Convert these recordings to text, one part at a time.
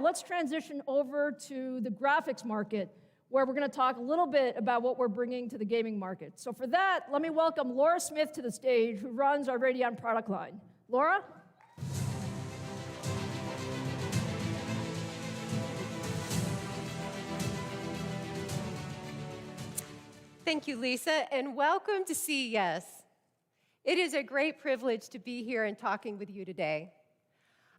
Let's transition over to the graphics market, where we're going to talk a little bit about what we're bringing to the gaming market. So for that, let me welcome Laura Smith to the stage, who runs our Radeon product line. Laura? Thank you, Lisa, and welcome to CES. It is a great privilege to be here and talking with you today.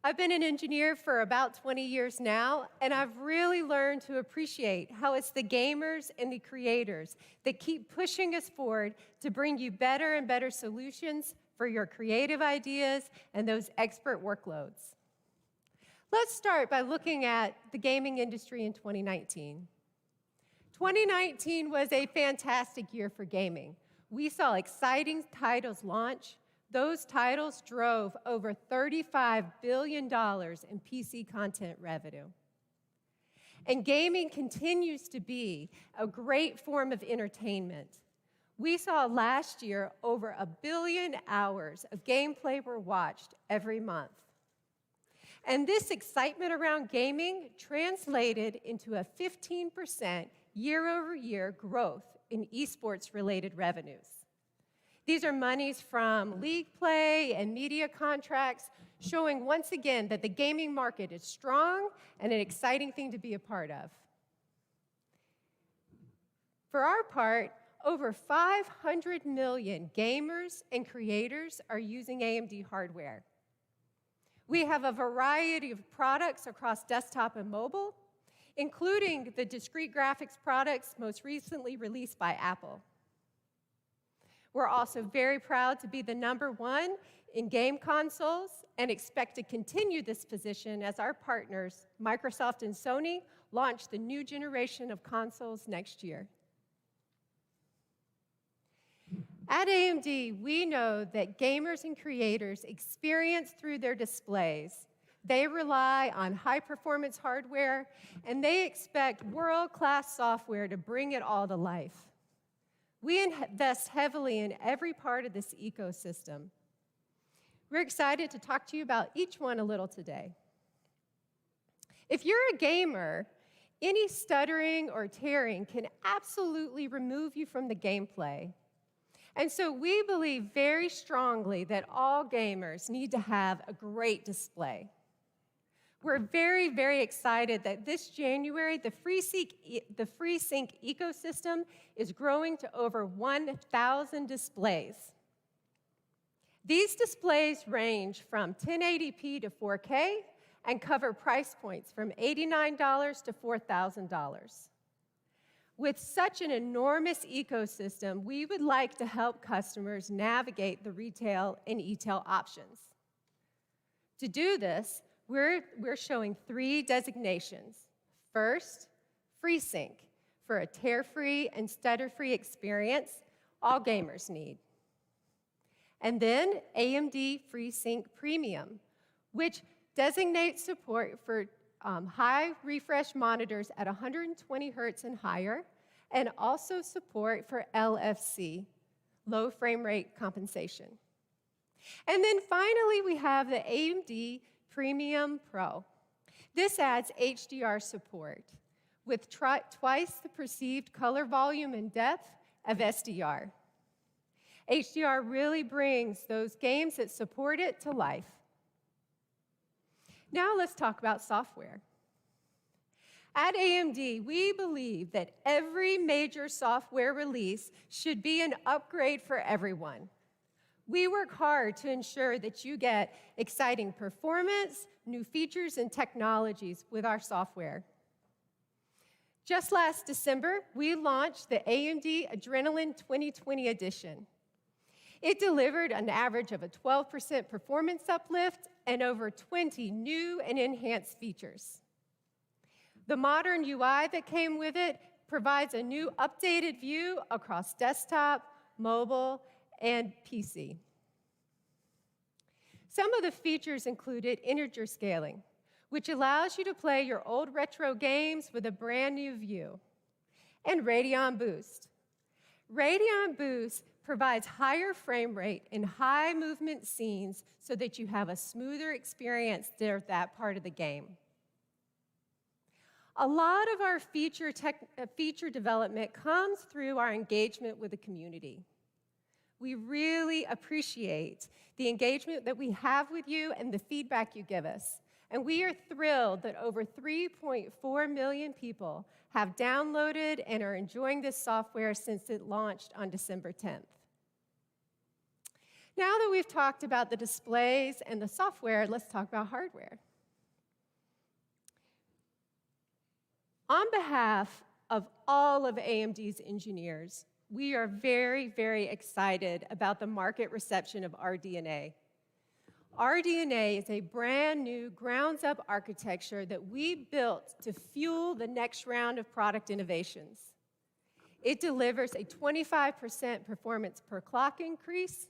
I've been an engineer for about 20 years now, and I've really learned to appreciate how it's the gamers and the creators that keep pushing us forward to bring you better and better solutions for your creative ideas and those expert workloads. Let's start by looking at the gaming industry in 2019. 2019 was a fantastic year for gaming. We saw exciting titles launch. Those titles drove over $35 billion in PC content revenue. And gaming continues to be a great form of entertainment. We saw last year over 1 billion hours of gameplay were watched every month. And this excitement around gaming translated into a 15% year-over-year growth in esports-related revenues. These are monies from league play and media contracts, showing once again that the gaming market is strong and an exciting thing to be a part of. For our part, over 500 million gamers and creators are using AMD hardware. We have a variety of products across desktop and mobile, including the discrete graphics products most recently released by Apple. We're also very proud to be the #1 in game consoles and expect to continue this position as our partners, Microsoft and Sony, launch the new generation of consoles next year. At AMD, we know that gamers and creators experience through their displays. They rely on high-performance hardware, and they expect world-class software to bring it all to life. We invest heavily in every part of this ecosystem. We're excited to talk to you about each one a little today. If you're a gamer, any stuttering or tearing can absolutely remove you from the gameplay. And so we believe very strongly that all gamers need to have a great display. We're very, very excited that this January, the FreeSync ecosystem is growing to over 1,000 displays. These displays range from 1080p to 4K and cover price points from $89 to $4,000. With such an enormous ecosystem, we would like to help customers navigate the retail and e-tail options. To do this, we're showing 3 designations. First, FreeSync, for a tear-free and stutter-free experience all gamers need. And then AMD FreeSync Premium, which designates support for high refresh monitors at 120 Hz and higher, and also support for LFC, low frame rate compensation. And then finally, we have the AMD Premium Pro. This adds HDR support with twice the perceived color volume and depth of SDR. HDR really brings those games that support it to life. Now let's talk about software. At AMD, we believe that every major software release should be an upgrade for everyone. We work hard to ensure that you get exciting performance, new features, and technologies with our software. Just last December, we launched the AMD Adrenalin 2020 edition. It delivered an average of a 12% performance uplift and over 20 new and enhanced features. The modern UI that came with it provides a new updated view across desktop, mobile, and PC. Some of the features included integer scaling, which allows you to play your old retro games with a brand new view, and Radeon Boost. Radeon Boost provides higher frame rate and high movement scenes so that you have a smoother experience there at that part of the game. A lot of our feature development comes through our engagement with the community. We really appreciate the engagement that we have with you and the feedback you give us. And we are thrilled that over 3.4 million people have downloaded and are enjoying this software since it launched on December 10th. Now that we've talked about the displays and the software, let's talk about hardware. On behalf of all of AMD's engineers, we are very, very excited about the market reception of RDNA. RDNA is a brand new, grounds-up architecture that we built to fuel the next round of product innovations. It delivers a 25% performance per clock increase,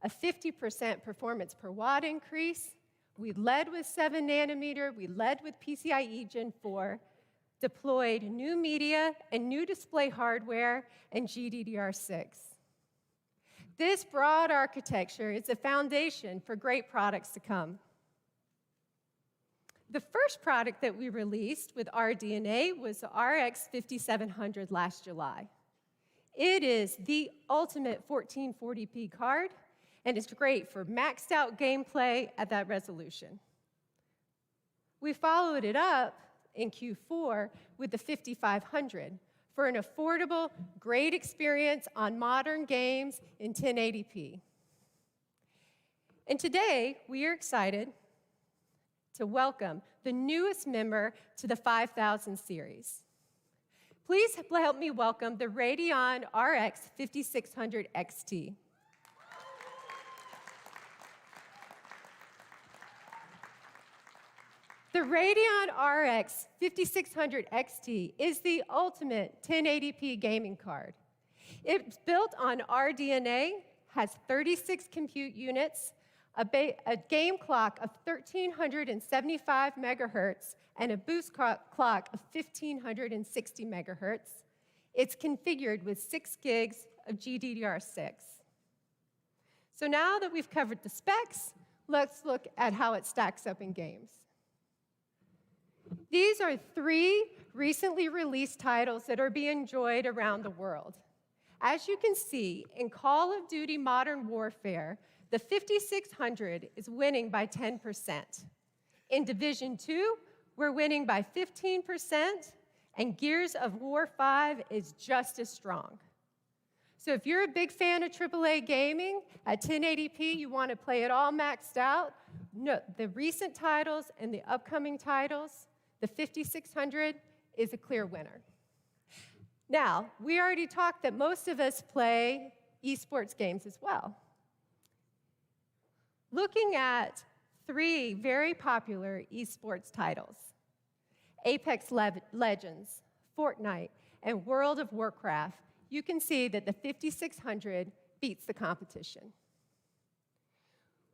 a 50% performance per watt increase. We led with 7 nanometer, we led with PCIe Gen 4, deployed new media and new display hardware and GDDR6. This broad architecture is the foundation for great products to come. The first product that we released with RDNA was the RX 5700 last July. It is the ultimate 1440p card, and it's great for maxed out gameplay at that resolution. We followed it up in Q4 with the 5500 for an affordable, great experience on modern games in 1080p. And today, we are excited to welcome the newest member to the 5000 series. Please help me welcome the Radeon RX 5600 XT. The Radeon RX 5600 XT is the ultimate 1080p gaming card. It's built on RDNA, has 36 compute units, a game clock of 1375 megahertz, and a boost clock of 1560 megahertz. It's configured with 6 gigs of GDDR6. So now that we've covered the specs, let's look at how it stacks up in games. These are 3 recently released titles that are being enjoyed around the world. As you can see, in Call of Duty Modern Warfare, the 5600 is winning by 10%. In Division 2, we're winning by 15%, and Gears of War 5 is just as strong. So if you're a big fan of AAA gaming, at 1080p, you want to play it all maxed out, no, the recent titles and the upcoming titles, the 5600 is a clear winner. Now, we already talked that most of us play esports games as well. Looking at 3 very popular esports titles, Apex Legends, Fortnite, and World of Warcraft, you can see that the 5600 beats the competition.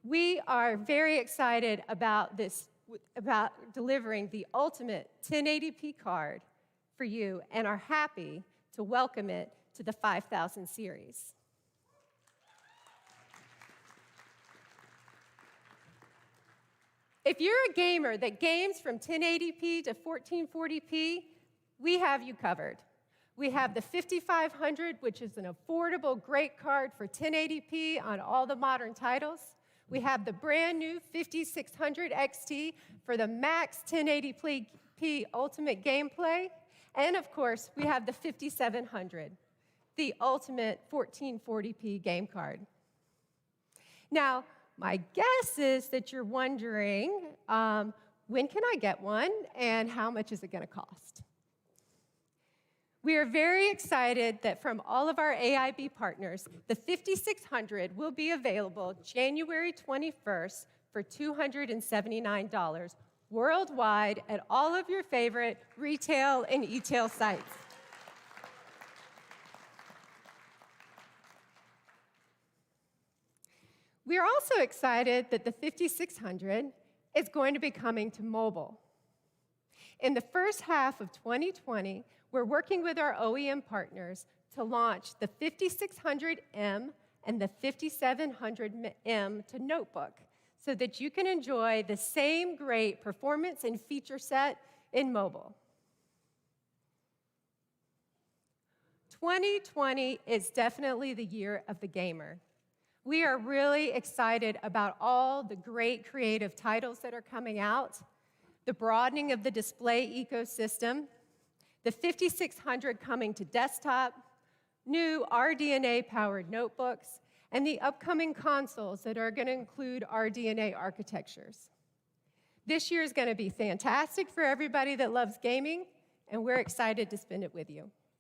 We are very excited about delivering the ultimate 1080p card for you and are happy to welcome it to the 5000 series. If you're a gamer that games from 1080p to 1440p, we have you covered. We have the 5500, which is an affordable, great card for 1080p on all the modern titles. We have the brand new 5600 XT for the max 1080p ultimate gameplay. And of course, we have the 5700, the ultimate 1440p game card. Now, my guess is that you're wondering, when can I get one and how much is it going to cost? We are very excited that from all of our AIB partners, the 5600 will be available January 21st for $279 worldwide at all of your favorite retail and e-tail sites. We are also excited that the 5600 is going to be coming to mobile. In the first half of 2020, we're working with our OEM partners to launch the 5600M and the 5700M to notebook so that you can enjoy the same great performance and feature set in mobile. 2020 is definitely the year of the gamer. We are really excited about all the great creative titles that are coming out, the broadening of the display ecosystem, the 5600 coming to desktop, new RDNA-powered notebooks, and the upcoming consoles that are going to include RDNA architectures. This year is going to be fantastic for everybody that loves gaming, and we're excited to spend it with you.